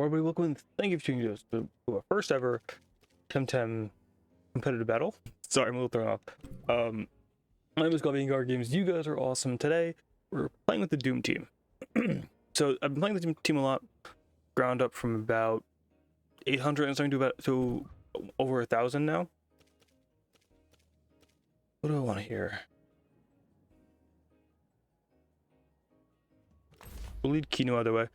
everybody, welcome and thank you for tuning in to our first ever Temtem competitive battle. Sorry, I'm a little thrown off. My name is Guard Games. You guys are awesome. Today, we're playing with the Doom team. So, I've been playing with the team a lot. Ground up from about 800 and starting to over 1,000 now. What do I want to hear? We'll lead Kino either way.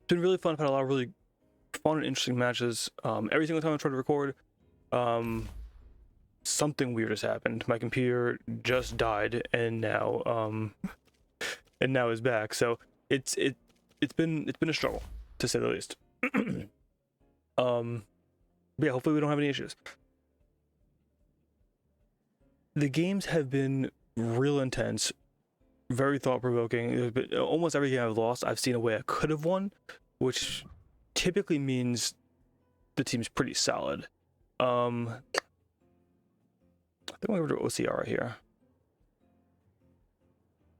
It's been really fun. I've had a lot of really fun and interesting matches. Every single time I try to record, something weird has happened. My computer just died, and now is back. So it's been a struggle, to say the least. But yeah, hopefully we don't have any issues. The games have been real intense, very thought-provoking. Almost every game I've lost, I've seen a way I could have won, which typically means the team's pretty solid. I think we'll go to OCR here.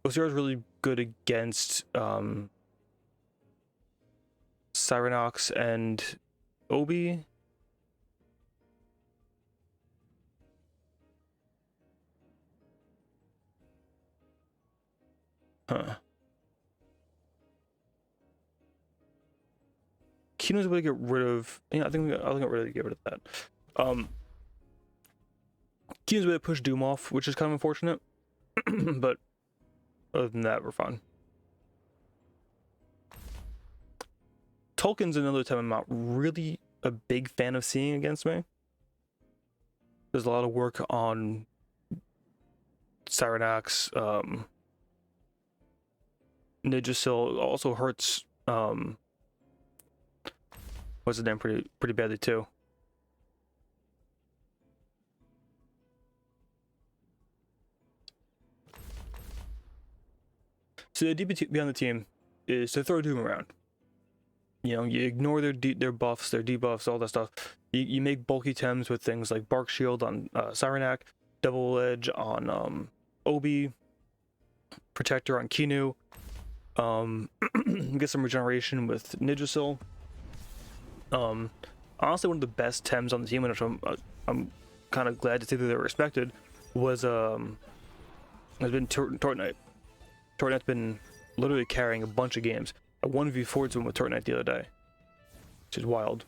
OCR is really good against Cycrox and Obi. Huh. Kino's able to get rid of. Yeah, I think I'll get rid of that. Kino's able to push Doom off, which is kind of unfortunate. But other than that, we're fine. Tolkien's another time I'm not really a big fan of seeing against me. There's a lot of work on Tyranak. Ninjasil also hurts what's his name pretty badly too. So the idea behind the team is to throw Doom around. You know, you ignore their buffs, their debuffs, all that stuff. You make bulky Tems with things like Bark Shield on Tyranak, Double Edge on Obi, Protector on Kinu. Get some regeneration with Ninjasil. Honestly, one of the best Tems on the team, which I'm kind of glad to see that they're respected, was has been Tyranak. Tyranak's been literally carrying a bunch of games. I 1v4'd someone with Tyranak the other day, which is wild.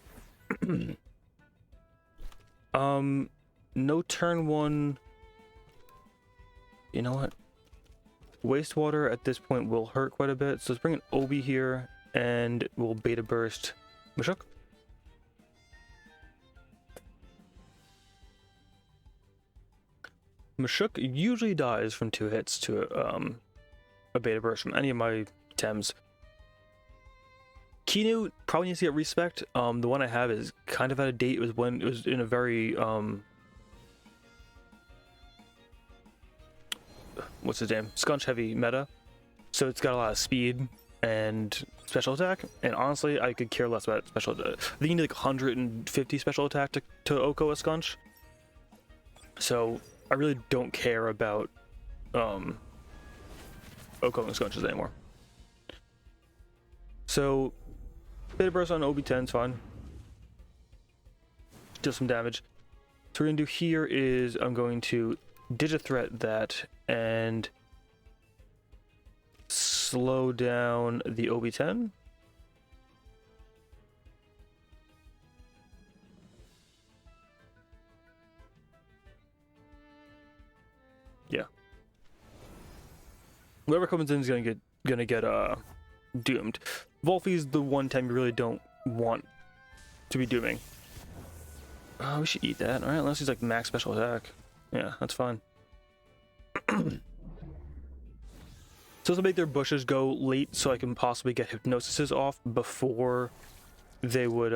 No turn one. You know what? Wastewater at this point will hurt quite a bit, so let's bring an Obi here, and we'll beta burst Mashuk. Mashuk usually dies from 2 hits to a beta burst from any of my Tems. Kinu probably needs to get respect. The one I have is kind of out of date. It was when it was in a very what's his name? Scunch heavy meta. So it's got a lot of speed and special attack. And honestly, I could care less about special attack. I think you need like 150 special attack to Oko a Scunch. So I really don't care about Oko and Scunches anymore. So beta burst on Obi 10 is fine. Deal some damage. So what we're gonna do here is I'm going to Digithreat that and slow down the Obi 10. Yeah. Whoever comes in is gonna get doomed. Wolfie's the one time you really don't want to be dooming. Oh, we should eat that, alright? Unless he's like max special attack. Yeah, that's fine. So to make their bushes go late so I can possibly get hypnosises off before they would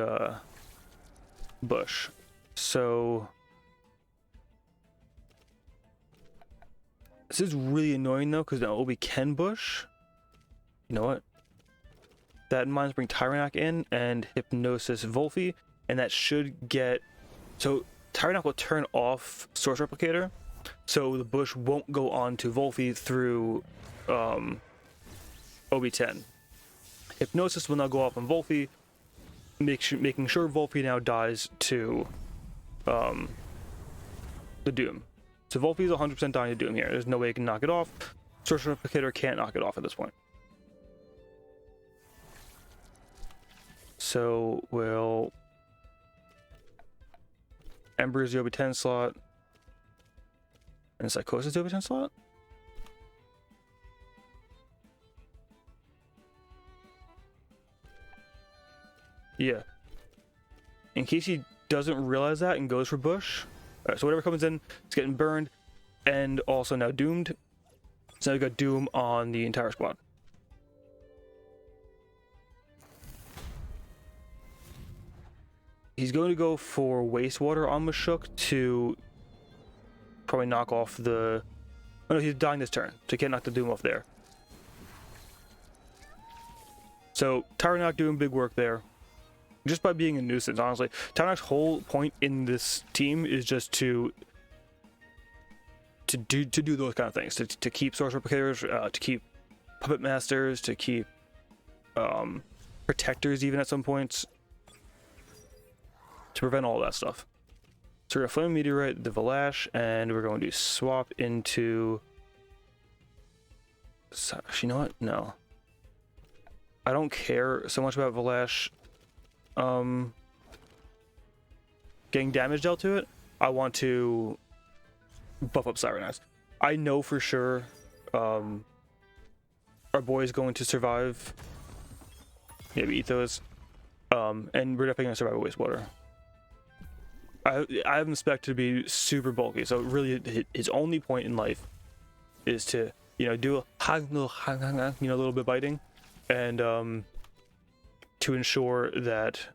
bush. So this is really annoying though, because now Obi can bush. You know what? That in mind, bring Tyranak in and hypnosis Wolfie, and that should get. So Tyranak will turn off Source Replicator, so the bush won't go on to Wolfie through OB10. Hypnosis will now go off on Volphy, making sure Volphy now dies to the Doom. So Volphy is 100% dying to Doom here. There's no way he can knock it off. Sorcerer Replicator can't knock it off at this point. So we'll Ember is the OB10 slot. And Psychosis is the OB10 slot? Yeah. In case he doesn't realize that and goes for Bush. Alright, so whatever comes in, it's getting burned. And also now doomed. So now we got Doom on the entire squad. He's going to go for Wastewater on Mashuk to probably knock off the... Oh no, he's dying this turn, so he can't knock the Doom off there. So Tyranak doing big work there. Just by being a nuisance, honestly. Tyranak's whole point in this team is just to do those kind of things. To keep Source Replicators, to keep Puppet Masters, to keep Protectors even at some points. To prevent all that stuff. So we're going to Flame Meteorite, the Valash, and we're going to swap into... You know what? No. I don't care so much about Valash getting damage dealt to it. I want to buff up Cycrox. I know for sure our boy is going to survive. Maybe Ethos. And we're definitely going to survive with Wastewater. I have him spec to be super bulky, so really his only point in life is to, you know, do a little bit biting, and to ensure that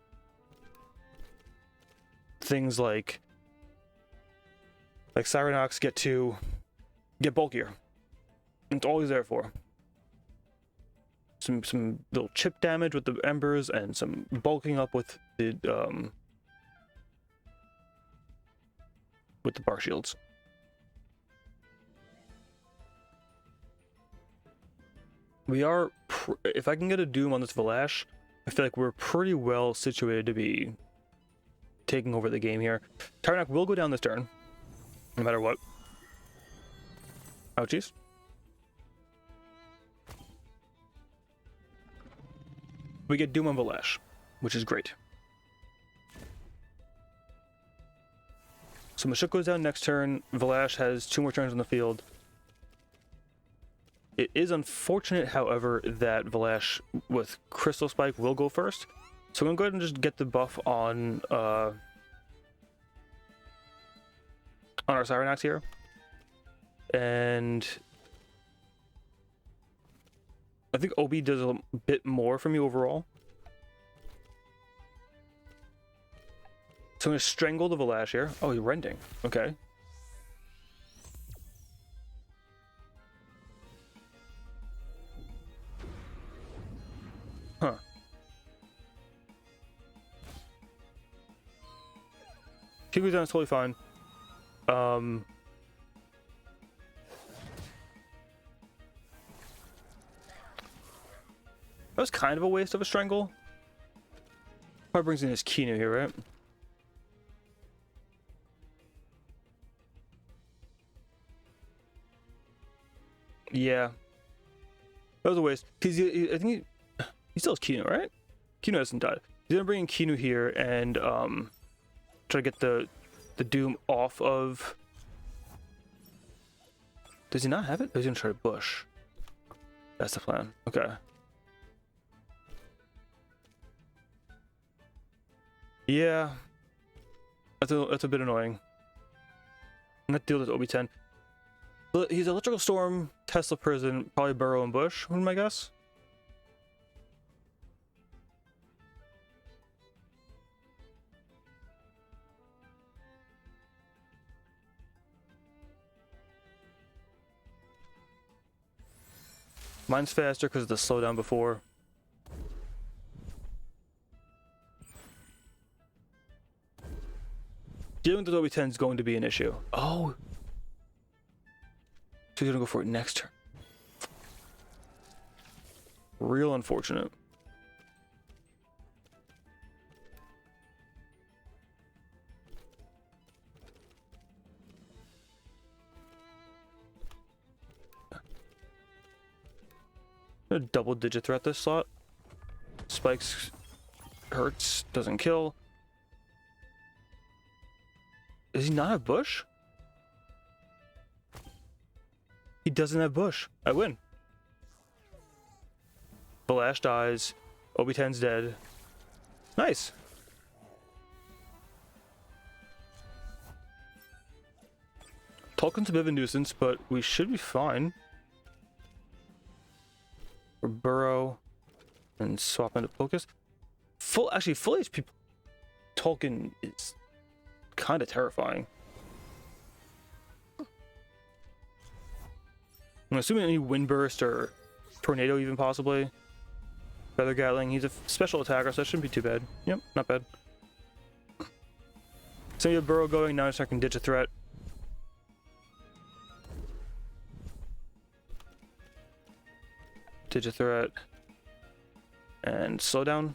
things like Cyronox get bulkier. It's all he's there for. Some little chip damage with the embers and some bulking up with the bar shields. We are, if I can get a Doom on this Valash, I feel like we're pretty well situated to be taking over the game here. Tyranak will go down this turn, no matter what. Ouchies. We get Doom on Valash, which is great. So Mashuk goes down next turn. Valash has 2 more turns on the field. It is unfortunate, however, that Valash with Crystal Spike will go first. So I'm going to go ahead and just get the buff on our Cyronox here. And I think OB does a bit more for me overall. So I'm going to strangle the Valash here. Oh, he's rending. Okay. Huh. He goes down, it's totally fine. That was kind of a waste of a strangle. Probably brings in his Kinu here, right? Yeah, that was a waste. Cause I think he still has Kinu, right? Kinu hasn't died. He's gonna bring in Kinu here and try to get the Doom off of. Does he not have it? Or he's gonna try to bush. That's the plan. Okay. Yeah, that's a bit annoying. I'm gonna deal with OB10. He's Electrical Storm, Tesla Prison, probably Burrow and Bush, would be my guess. Mine's faster because of the slowdown before. Dealing with the OB10 is going to be an issue. Oh! So he's gonna go for it next turn. Real unfortunate. A double digit threat this slot. Spikes hurts, doesn't kill. Does he not have bush? He doesn't have bush. I win. Balash dies. Obi-10's dead. Nice. Tolkien's a bit of a nuisance, but we should be fine. Or burrow and swap into Pocus. Actually, full HP Tolkien is kind of terrifying. I'm assuming any wind burst or tornado, even possibly. Feather Gatling. He's a special attacker, so that shouldn't be too bad. Yep, not bad. So you have burrow going now, so I can ditch a threat. Ditch a threat. And slow down.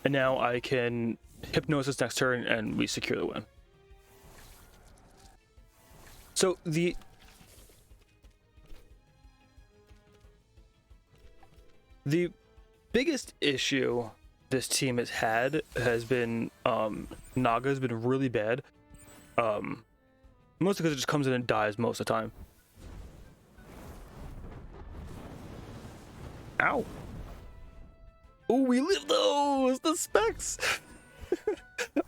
And now I can Hypnosis next turn and we secure the win. So the biggest issue this team has had has been Naga's been really bad. Mostly because it just comes in and dies most of the time. Ow. Oh, we live those! The specs!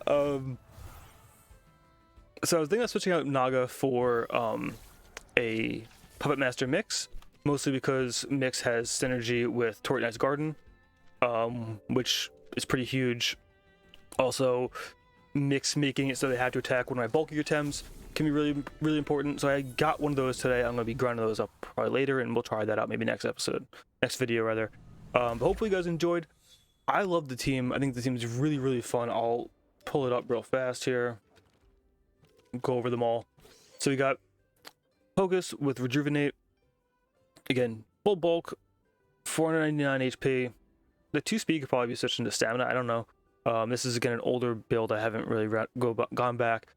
So I was thinking of switching out Naga for a Puppet Master Mix, mostly because Mix has synergy with Torrent Knight's Garden, which is pretty huge. Also, Mix making it so they have to attack one of my bulkier Tems can be really, really important. So I got one of those today. I'm going to be grinding those up probably later, and we'll try that out maybe next video rather. But hopefully you guys enjoyed. I love the team. I think the team is really, really fun. I'll pull it up real fast here. Go over them all. So we got Pocus with Rejuvenate. Again, full bulk, 499 HP. The 2 speed could probably be switched into stamina. I don't know. This is again an older build. I haven't really gone back.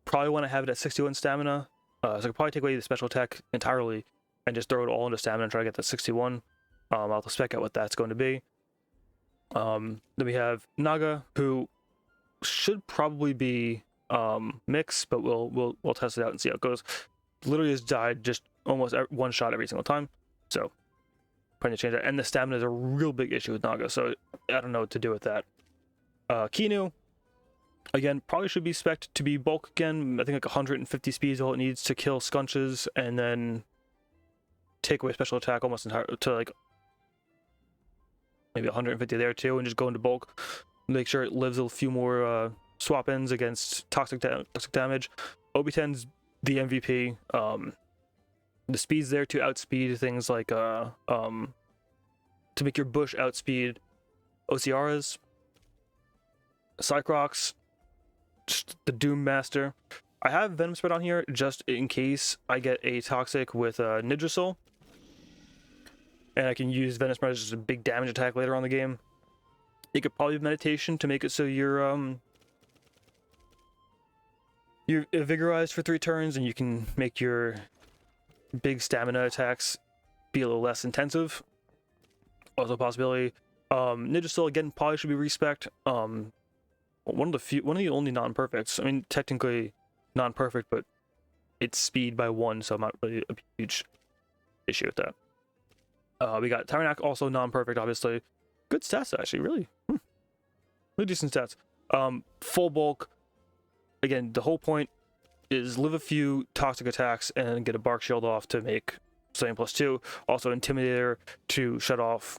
Probably want to have it at 61 stamina. So I could probably take away the special attack entirely and just throw it all into stamina and try to get that 61. I'll have to spec out what that's going to be. Then we have Naga, who should probably be Mix, but we'll test it out and see how it goes. Literally has died just almost one shot every single time, so trying to change that. And the stamina is a real big issue with Naga, so I don't know what to do with that. Kinu, again, probably should be spec'd to be bulk again. I think like 150 speed is all it needs to kill Scunches, and then take away special attack almost entirely to like maybe 150 there too, and just go into bulk. Make sure it lives a few more swap ins against toxic damage. Obi-10's the MVP. The speed's there to outspeed things like to make your bush outspeed OCRs. Cycrox, just the Doom Master. I have Venom Spread on here just in case I get a toxic with Nidrasil, and I can use Venom Spread as just a big damage attack later on in the game. You could probably have Meditation to make it so you're vigorized for 3 turns, and you can make your big stamina attacks be a little less intensive. Also a possibility. Nidrasil again probably should be respect. One of the only non-perfects. I mean, technically non-perfect, but it's speed by 1, so not really a huge issue with that. We got Tyranak, also non-perfect, obviously. Good stats, actually, really. Really decent stats. Full bulk. Again, the whole point is live a few toxic attacks and get a bark shield off to make something +2. Also, Intimidator to shut off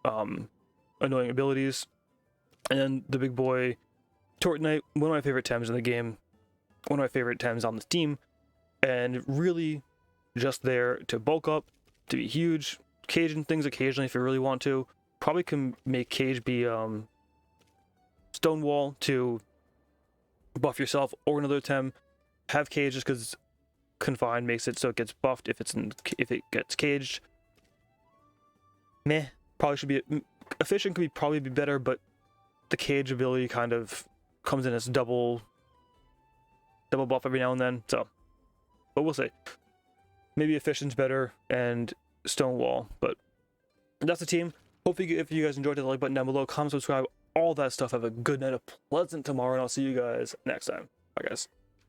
annoying abilities. And then the big boy, Torrent Knight, one of my favorite Tems in the game. One of my favorite Tems on this team. And really just there to bulk up, to be huge. Cage and things occasionally if you really want to. Probably can make Cage be Stonewall to buff yourself or another Tem. Have Cage just because Confined makes it so it gets buffed if it gets caged. Meh. Probably should be efficient. Could probably be better, but the Cage ability kind of comes in as double double buff every now and then. So, but we'll see. Maybe Efficient's better and Stonewall, but that's the team. Hopefully, if you guys enjoyed, hit the like button down below, comment, subscribe, all that stuff. Have a good night, a pleasant tomorrow, and I'll see you guys next time. Bye, guys.